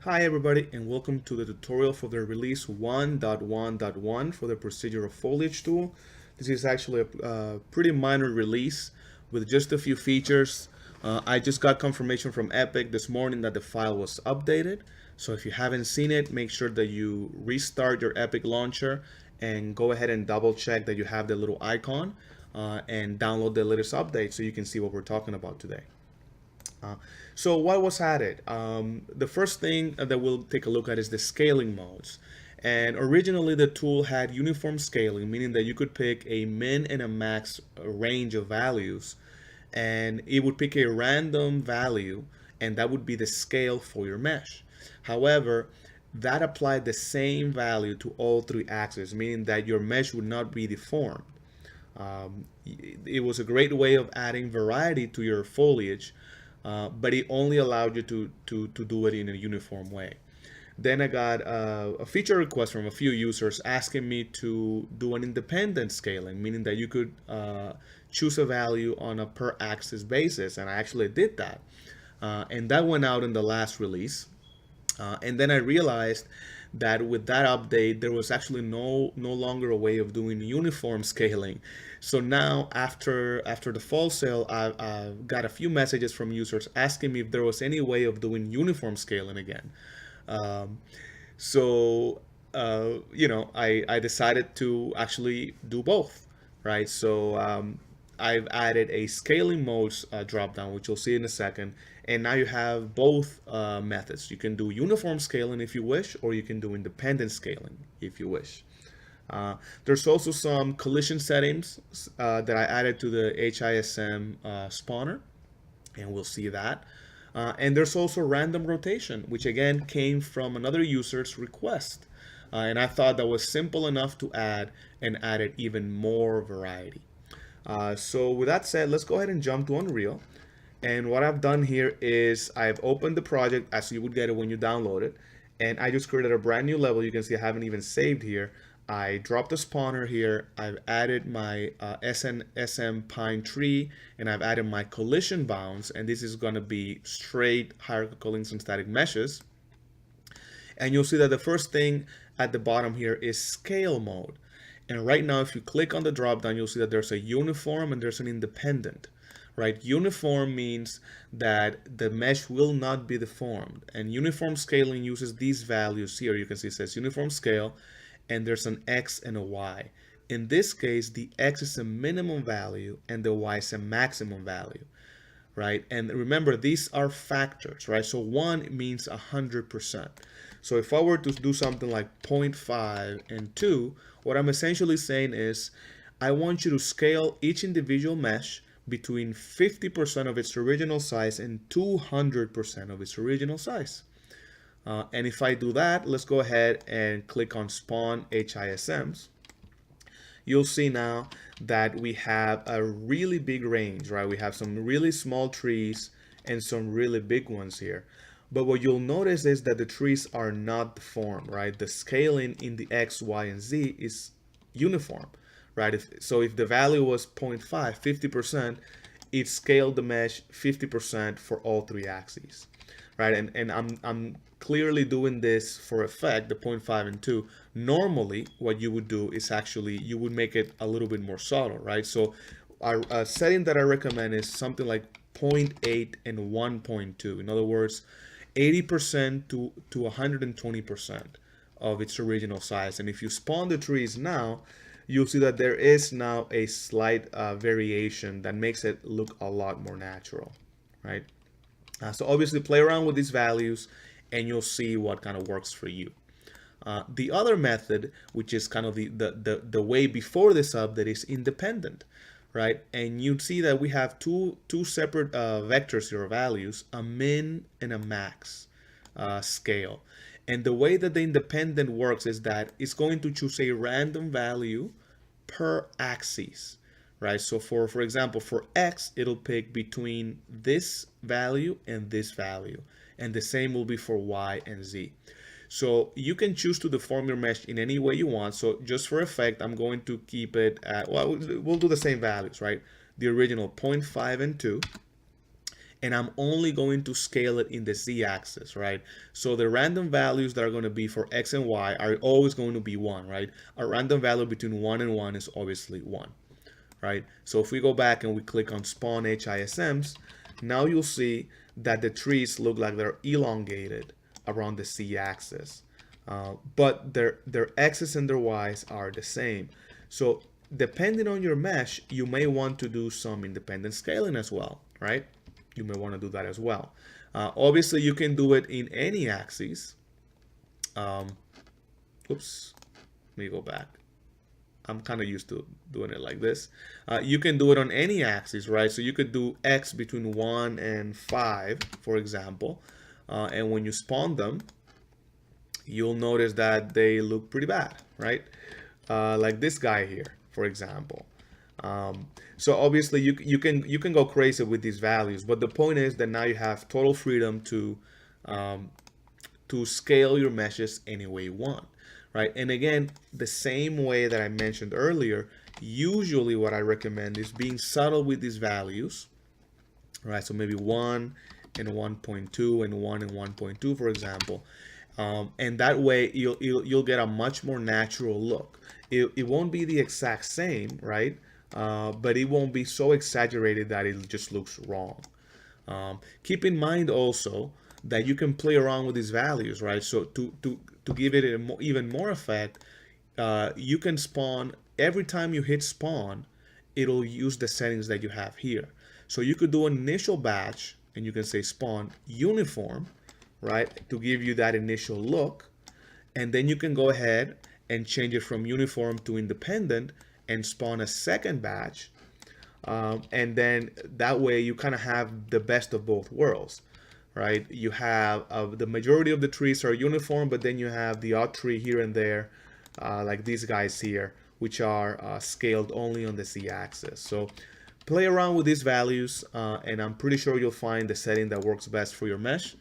Hi everybody, and welcome to the tutorial for the release 1.1.1 for the procedure of foliage tool. This is actually a pretty minor release with just a few features. I just got confirmation from Epic this morning that the file was updated. So if you haven't seen it, make sure that you restart your Epic launcher and go ahead and double check that you have the little icon and download the latest update so you can see what we're talking about today. So what was added? The first thing that we'll take a look at is the scaling modes. And originally the tool had uniform scaling, meaning that you could pick a min and a max range of values, and it would pick a random value, and that would be the scale for your mesh. However, that applied the same value to all three axes, meaning that your mesh would not be deformed. It was a great way of adding variety to your foliage, but it only allowed you to do it in a uniform way. Then I got a feature request from a few users asking me to do an independent scaling, meaning that you could choose a value on a per axis basis, and I actually did that. And that went out in the last release. And then I realized that with that update, there was actually no longer a way of doing uniform scaling. So now, after the fall sale, I got a few messages from users asking me if there was any way of doing uniform scaling again. Um, I decided to actually do both, right? So I've added a scaling modes drop down, which you'll see in a second. And now you have both methods. You can do uniform scaling if you wish, or you can do independent scaling if you wish. There's also some collision settings that I added to the HISM spawner, and we'll see that. And there's also random rotation, which again came from another user's request. And I thought that was simple enough to add and added even more variety. So with that said, let's go ahead and jump to Unreal. And what I've done here is I've opened the project as you would get it when you download it. And I just created a brand new level. You can see I haven't even saved here. I dropped the spawner here. I've added my SM pine tree, and I've added my collision bounds. And this is going to be straight hierarchical links and static meshes. And you'll see that the first thing at the bottom here is scale mode. And right now, if you click on the drop down, you'll see that there's a uniform and there's an independent. Right? Uniform means that the mesh will not be deformed, and uniform scaling uses these values here. You can see it says uniform scale, and there's an X and a Y. In this case, the X is a minimum value and the Y is a maximum value, right? And remember, these are factors, right? So 1 means 100%. So if I were to do something like 0.5 and 2, what I'm essentially saying is I want you to scale each individual mesh between 50% of its original size and 200% of its original size. And if I do that, let's go ahead and click on Spawn HISMs. You'll see now that we have a really big range, right? We have some really small trees and some really big ones here. But what you'll notice is that the trees are not deformed, right? The scaling in the X, Y, and Z is uniform, right? So if the value was 0.5, 50%, it scaled the mesh 50% for all three axes, right? And I'm clearly doing this for effect, the 0.5 and 2. Normally, what you would do is actually, you would make it a little bit more subtle, right? So a setting that I recommend is something like 0.8 and 1.2. In other words, 80% to 120% of its original size. And if you spawn the trees now, you'll see that there is now a slight variation that makes it look a lot more natural, right? So obviously play around with these values and you'll see what kind of works for you. The other method, which is kind of the way before this update, is independent, right? And you see that we have two separate vectors here, values, a min and a max scale. And the way that the independent works is that it's going to choose a random value per axis, right? So for example, for X, it'll pick between this value and this value. And the same will be for Y and Z. So you can choose to deform your mesh in any way you want. So just for effect, I'm going to keep it at, well, we'll do the same values, right? The original 0.5 and 2. and I'm only going to scale it in the z-axis, right? So the random values that are going to be for x and y are always going to be 1, right? A random value between 1 and 1 is obviously 1, right? So if we go back and we click on spawn HISMs, now you'll see that the trees look like they're elongated around the z-axis, but their x's and their y's are the same. So depending on your mesh, you may want to do some independent scaling as well, right? You may want to do that as well. Obviously, you can do it in any axis. Oops, let me go back. I'm kind of used to doing it like this. You can do it on any axis, right? So you could do x between 1 and 5, for example. And when you spawn them, you'll notice that they look pretty bad, right? Like this guy here, for example. So obviously you can go crazy with these values, but the point is that now you have total freedom to scale your meshes any way you want, right? And again, the same way that I mentioned earlier, usually what I recommend is being subtle with these values, right? So maybe 1 and 1.2 and 1 and 1.2, for example. And that way you'll get a much more natural look. It won't be the exact same, right? But it won't be so exaggerated that it just looks wrong. Keep in mind also that you can play around with these values, right? So to give it even more effect, you can spawn, every time you hit spawn, it'll use the settings that you have here. So you could do an initial batch and you can say spawn uniform, right? To give you that initial look. And then you can go ahead and change it from uniform to independent and spawn a second batch. And then that way you kind of have the best of both worlds, right? You have the majority of the trees are uniform, but then you have the odd tree here and there, like these guys here, which are scaled only on the z-axis. So play around with these values, and I'm pretty sure you'll find the setting that works best for your mesh.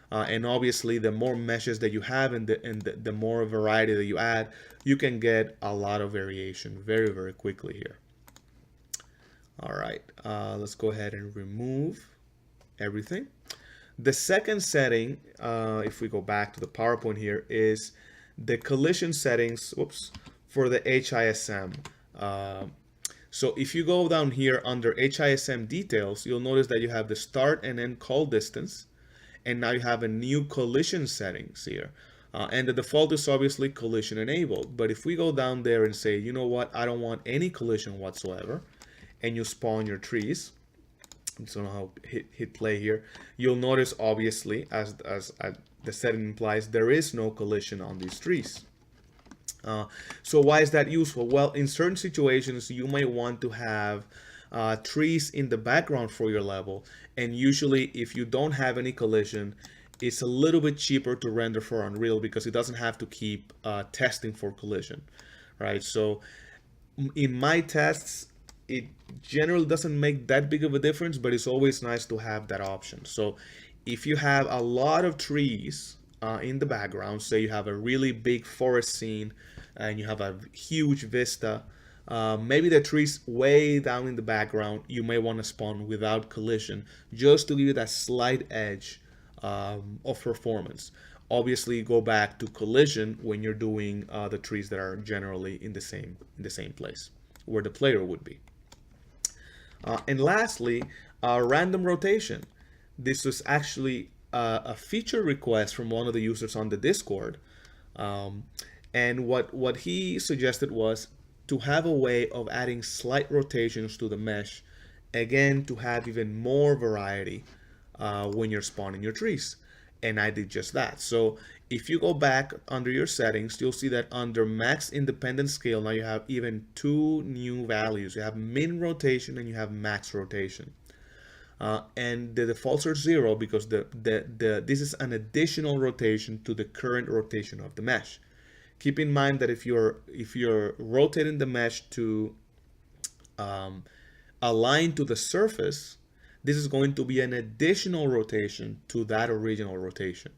And obviously, the more meshes that you have and the more variety that you add, you can get a lot of variation very, very quickly here. All right, let's go ahead and remove everything. The second setting, if we go back to the PowerPoint here, is the collision settings, whoops, for the HISM. So if you go down here under HISM details, you'll notice that you have the start and end call distance. And now you have a new collision settings here. And the default is obviously collision enabled. But if we go down there and say, you know what, I don't want any collision whatsoever, and you spawn your trees, so now hit play here, you'll notice obviously, as the setting implies, there is no collision on these trees. So why is that useful? Well, in certain situations, you may want to have trees in the background for your level, and usually if you don't have any collision, it's a little bit cheaper to render for Unreal because it doesn't have to keep testing for collision, right? So in my tests, it generally doesn't make that big of a difference, but it's always nice to have that option. So if you have a lot of trees in the background, say you have a really big forest scene and you have a huge vista, maybe the trees way down in the background, you may want to spawn without collision just to give you that slight edge of performance. Obviously, go back to collision when you're doing the trees that are generally in the same place where the player would be. And lastly, random rotation. This was actually a feature request from one of the users on the Discord. And what he suggested was to have a way of adding slight rotations to the mesh, again, to have even more variety when you're spawning your trees. And I did just that. So if you go back under your settings, you'll see that under max independent scale, now you have even two new values. You have min rotation and you have max rotation. And the defaults are 0 because this is an additional rotation to the current rotation of the mesh. Keep in mind that if you're rotating the mesh to align to the surface, this is going to be an additional rotation to that original rotation.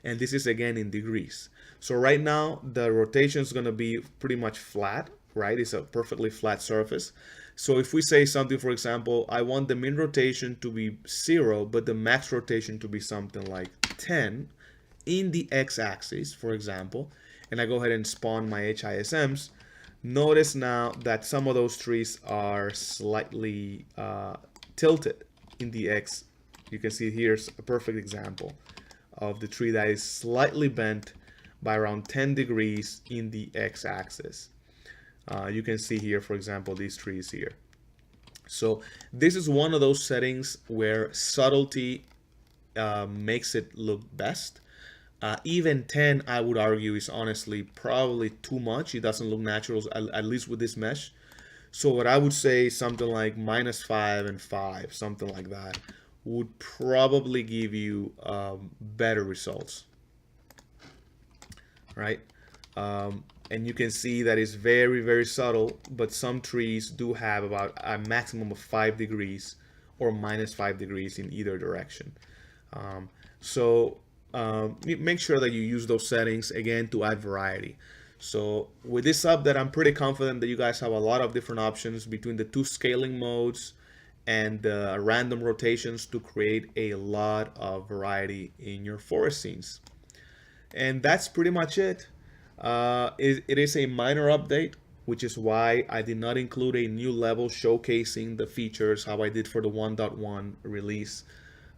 And this is again in degrees. So right now the rotation is going to be pretty much flat, right? It's a perfectly flat surface. So if we say something, for example, I want the min rotation to be 0, but the max rotation to be something like 10 in the x-axis, for example, and I go ahead and spawn my HISMs, notice now that some of those trees are slightly tilted in the x. You can see here's a perfect example of the tree that is slightly bent by around 10 degrees in the x-axis. You can see here, for example, these trees here. So this is one of those settings where subtlety makes it look best. Even 10, I would argue, is honestly probably too much. It doesn't look natural, at least with this mesh. So what I would say, something like -5 and 5, something like that, would probably give you better results, right? And you can see that it's very, very subtle, but some trees do have about a maximum of 5 degrees or -5 degrees in either direction. So make sure that you use those settings, again, to add variety. So with this update, I'm pretty confident that you guys have a lot of different options between the two scaling modes and random rotations to create a lot of variety in your forest scenes. And that's pretty much it. It is a minor update, which is why I did not include a new level showcasing the features how I did for the 1.1 release.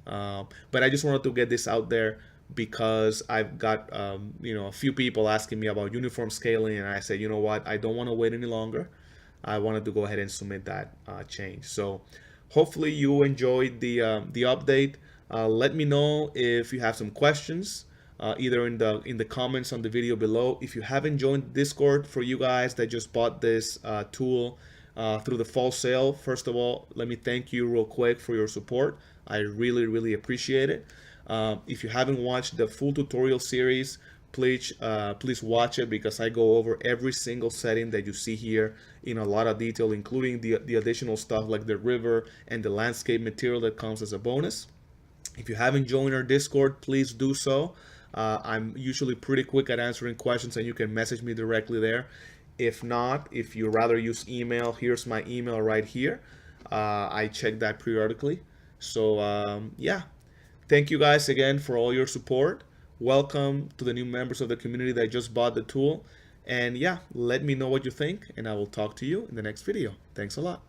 But I just wanted to get this out there because I've got a few people asking me about uniform scaling, and I said, you know what, I don't want to wait any longer. I wanted to go ahead and submit that change. So hopefully you enjoyed the update. Let me know if you have some questions. Either in the comments on the video below. If you haven't joined Discord, for you guys that just bought this tool through the fall sale, first of all, let me thank you real quick for your support. I really, really appreciate it. If you haven't watched the full tutorial series, please watch it, because I go over every single setting that you see here in a lot of detail, including the additional stuff like the river and the landscape material that comes as a bonus. If you haven't joined our Discord, please do so. I'm usually pretty quick at answering questions, and you can message me directly there. If not, if you rather use email, here's my email right here. I check that periodically. So yeah, thank you guys again for all your support. Welcome to the new members of the community that just bought the tool. And yeah, let me know what you think, and I will talk to you in the next video. Thanks a lot.